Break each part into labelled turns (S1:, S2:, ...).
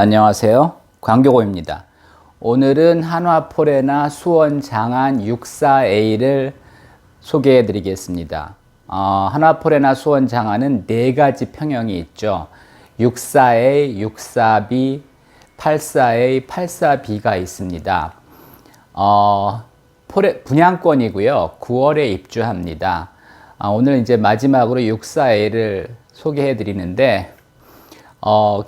S1: 안녕하세요. 광교고입니다. 오늘은 한화포레나 수원 장안 64A를 소개해 드리겠습니다. 한화포레나 수원 장안은 네 가지 평형이 있죠. 64A, 64B, 84A, 84B가 있습니다. 분양권이고요. 9월에 입주합니다. 오늘 이제 마지막으로 64A를 소개해 드리는데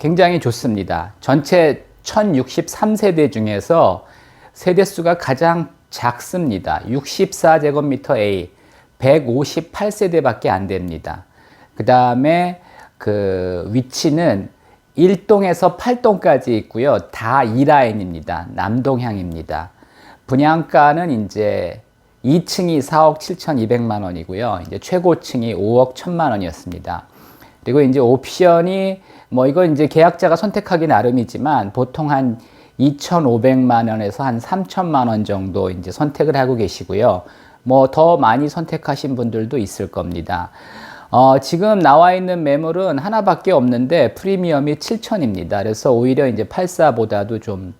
S1: 굉장히 좋습니다. 전체 1063세대 중에서 세대수가 가장 작습니다. 64제곱미터 A, 158세대밖에 안 됩니다. 그 다음에 그 위치는 1동에서 8동까지 있고요. 다 2라인입니다. 남동향입니다. 분양가는 이제 2층이 4억 7,200만 원이고요. 이제 최고층이 5억 1,000만 원이었습니다. 그리고 이제 옵션이 이건 이제 계약자가 선택하기 나름이지만 보통 한 2,500만 원에서 한 3,000만 원 정도 이제 선택을 하고 계시고요. 더 많이 선택하신 분들도 있을 겁니다. 지금 나와 있는 매물은 하나밖에 없는데 프리미엄이 7,000입니다. 그래서 오히려 이제 84보다도 좀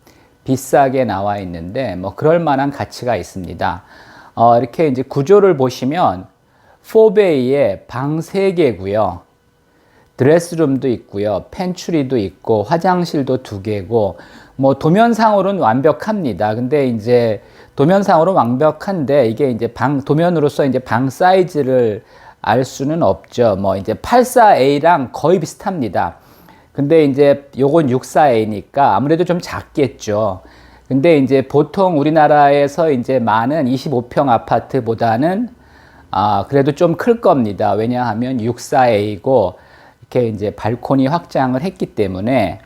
S1: 비싸게 나와 있는데 그럴 만한 가치가 있습니다. 이렇게 이제 구조를 보시면 4베이에 방 3개고요. 드레스룸도 있고요. 펜츄리도 있고 화장실도 2개고 도면상으로는 완벽합니다. 근데 이제 도면상으로 완벽한데 이게 이제 도면으로서 이제 방 사이즈를 알 수는 없죠. 이제 84A랑 거의 비슷합니다. 근데 이제 요건 64A니까 아무래도 좀 작겠죠. 근데 이제 보통 우리나라에서 이제 많은 25평 아파트보다는 그래도 좀 클 겁니다. 왜냐하면 64A고 이렇게 이제 발코니 확장을 했기 때문에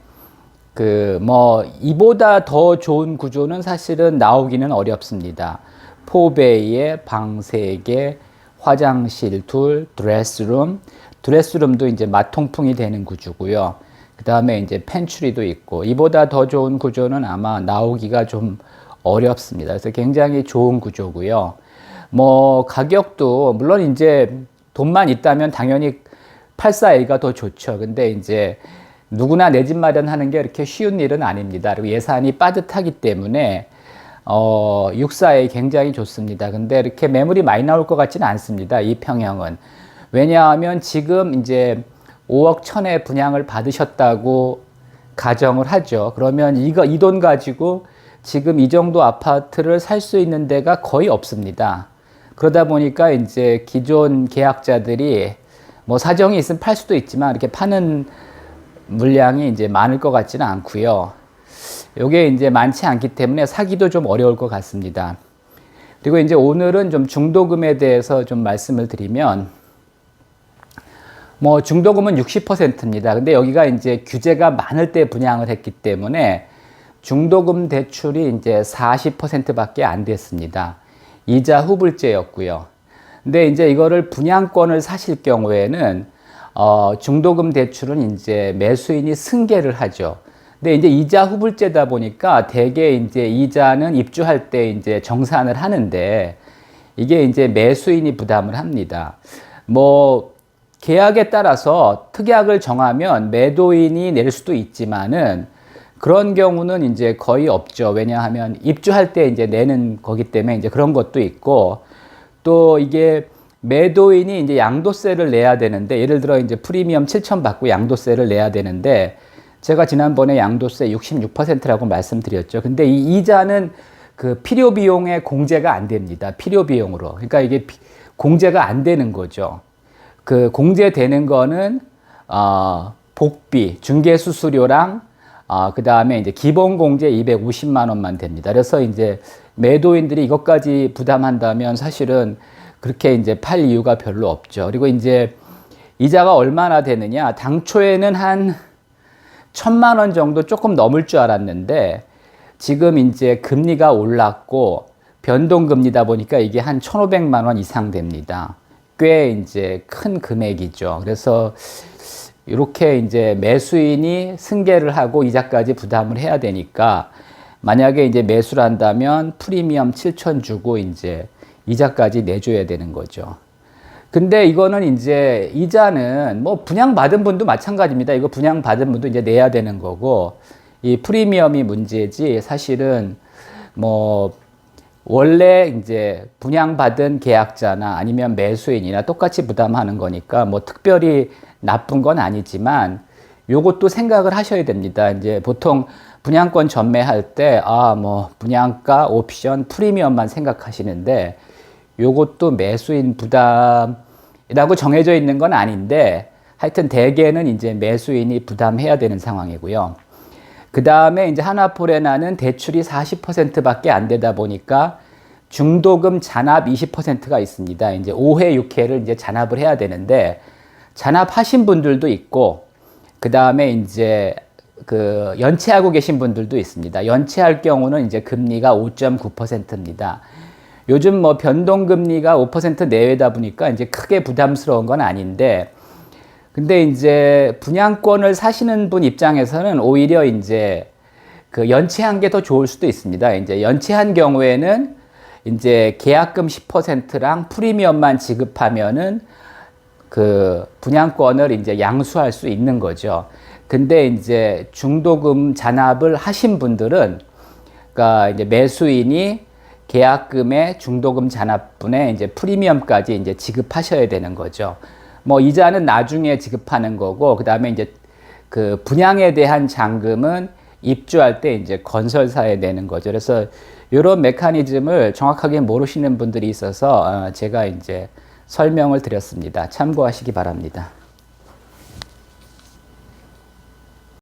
S1: 이보다 더 좋은 구조는 사실은 나오기는 어렵습니다. 4베이에 방 3개, 화장실 2, 드레스룸도 이제 마통풍이 되는 구조고요. 그 다음에 이제 펜츄리도 있고, 이보다 더 좋은 구조는 아마 나오기가 좀 어렵습니다. 그래서 굉장히 좋은 구조고요. 가격도 물론 이제 돈만 있다면 당연히 84A가 더 좋죠. 근데 이제 누구나 내 집 마련하는 게 이렇게 쉬운 일은 아닙니다. 그리고 예산이 빠듯하기 때문에 64A 굉장히 좋습니다. 근데 이렇게 매물이 많이 나올 것 같지는 않습니다. 이 평형은. 왜냐하면 지금 이제 5억 1천에 분양을 받으셨다고 가정을 하죠. 그러면 이 돈 가지고 지금 이 정도 아파트를 살 수 있는 데가 거의 없습니다. 그러다 보니까 이제 기존 계약자들이 사정이 있으면 팔 수도 있지만 이렇게 파는 물량이 이제 많을 것 같지는 않고요. 요게 이제 많지 않기 때문에 사기도 좀 어려울 것 같습니다. 그리고 이제 오늘은 좀 중도금에 대해서 좀 말씀을 드리면 중도금은 60%입니다. 근데 여기가 이제 규제가 많을 때 분양을 했기 때문에 중도금 대출이 이제 40%밖에 안 됐습니다. 이자 후불제였고요. 근데 이제 이거를 분양권을 사실 경우에는 중도금 대출은 이제 매수인이 승계를 하죠. 근데 이제 이자 후불제다 보니까 대개 이제 이자는 입주할 때 이제 정산을 하는데 이게 이제 매수인이 부담을 합니다. 계약에 따라서 특약을 정하면 매도인이 낼 수도 있지만은 그런 경우는 이제 거의 없죠. 왜냐하면 입주할 때 이제 내는 거기 때문에 이제 그런 것도 있고, 또 이게 매도인이 이제 양도세를 내야 되는데, 예를 들어 이제 프리미엄 7,000 받고 양도세를 내야 되는데, 제가 지난번에 양도세 66%라고 말씀드렸죠. 근데 이 이자는 그 필요 비용에 공제가 안 됩니다. 필요 비용으로. 그러니까 이게 공제가 안 되는 거죠. 그 공제되는 거는 복비, 중개수수료랑 그 다음에 이제 기본 공제 250만 원만 됩니다. 그래서 이제 매도인들이 이것까지 부담한다면 사실은 그렇게 이제 팔 이유가 별로 없죠. 그리고 이제 이자가 얼마나 되느냐. 당초에는 한 1,000만 원 정도 조금 넘을 줄 알았는데 지금 이제 금리가 올랐고 변동금리다 보니까 이게 한 1,500만 원 이상 됩니다. 꽤 이제 큰 금액이죠. 그래서 이렇게 이제 매수인이 승계를 하고 이자까지 부담을 해야 되니까 만약에 이제 매수를 한다면 프리미엄 7,000 주고 이제 이자까지 내줘야 되는 거죠. 근데 이거는 이제 이자는 분양받은 분도 마찬가지입니다. 이거 분양받은 분도 이제 내야 되는 거고, 이 프리미엄이 문제지 사실은 뭐 원래 이제 분양받은 계약자나 아니면 매수인이나 똑같이 부담하는 거니까 뭐 특별히 나쁜 건 아니지만 요것도 생각을 하셔야 됩니다. 이제 보통 분양권 전매할 때 뭐 분양가, 옵션, 프리미엄만 생각하시는데 요것도 매수인 부담이라고 정해져 있는 건 아닌데 하여튼 대개는 이제 매수인이 부담해야 되는 상황이고요. 그 다음에 이제 하나포레나는 대출이 40%밖에 안 되다 보니까 중도금 잔압 20%가 있습니다. 이제 5회, 6회를 이제 잔압을 해야 되는데 잔압하신 분들도 있고 그 다음에 이제 그 연체하고 계신 분들도 있습니다. 연체할 경우는 이제 금리가 5.9%입니다. 요즘 뭐 변동금리가 5% 내외다 보니까 이제 크게 부담스러운 건 아닌데 근데 이제 분양권을 사시는 분 입장에서는 오히려 이제 그 연체한 게 더 좋을 수도 있습니다. 이제 연체한 경우에는 이제 계약금 10%랑 프리미엄만 지급하면은 그 분양권을 이제 양수할 수 있는 거죠. 근데 이제 중도금 잔압을 하신 분들은 그러니까 이제 매수인이 계약금의 중도금 잔압분에 이제 프리미엄까지 이제 지급하셔야 되는 거죠. 뭐 이자는 나중에 지급하는 거고 그다음에 이제 그 분양에 대한 잔금은 입주할 때 이제 건설사에 내는 거죠. 그래서 이런 메커니즘을 정확하게 모르시는 분들이 있어서 제가 이제 설명을 드렸습니다. 참고하시기 바랍니다.